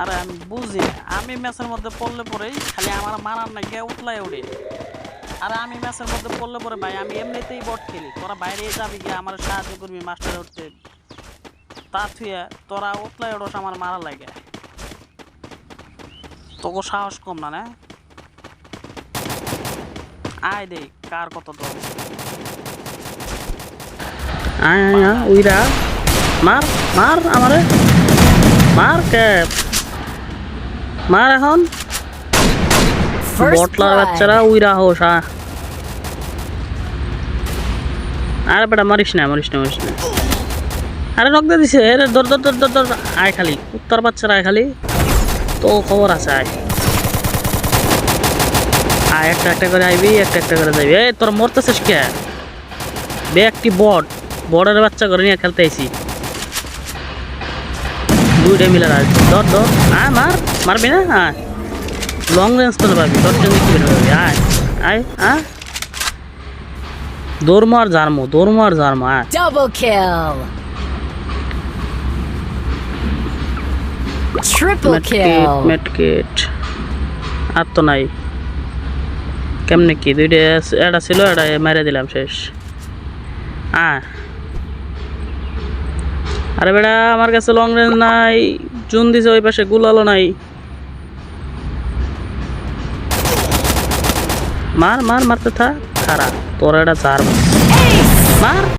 আরে আমি বুঝি না। আমি ম্যাচের মধ্যে পড়লে পরেই খালি আমার মারার না গিয়ে উতলায় উঠে। আরে আমি ম্যাচের মধ্যে পড়লে পরে ভাই আমি এমনিতেই বট খেলি, তোরা বাইরে যাবি গিয়ে আমার সাহায্য করবি মাস্টার উঠতে, তা থুয়ে তোরা উতলায় ওঠস আমার মারা লাগে। তোকে সাহস কম না? আয় দেখ কার কত দল। আয় আয় আয় উইরা মার মার আমারে মার ক্যাপ মার এখন বটলার বাচ্চারা উইরা হোস। আরে বেটা মারিস না মারিস না মারিস না। আরে নক দিয়ে দিছে। আরে দর দর দর দর দর আয় খালি কুত্তার বাচ্চারা আয় খালি, তো খবর আছে আয় আয় একটা একটা করে আইবি, একটা একটা করে যাবি। এই তোর মরতেছিস কে? বে একটি বর্ডের বাচ্চা করে নিয়ে খেলতে আইছি। দুইটা মিলে ধর ধর আয় মার মারবি না? হ্যাঁ লং রেঞ্জ তো পাবি, তোর জন্য কি পাবি? আয় আয় আয় দৌড় মার জারমো আয়। Double kill. Triple kill. মেটকেট আর তো নাই। কেমনে কি দুইটা এটা ছিল, এটা মেরে দিলাম শেষ। আরে বেটা আমার কাছে লং রেঞ্জ নাই, জুন দিছে ওই পাশে গুলালো নাই। মার মার মারতে থাক খারাপ তোর এটা চার মার।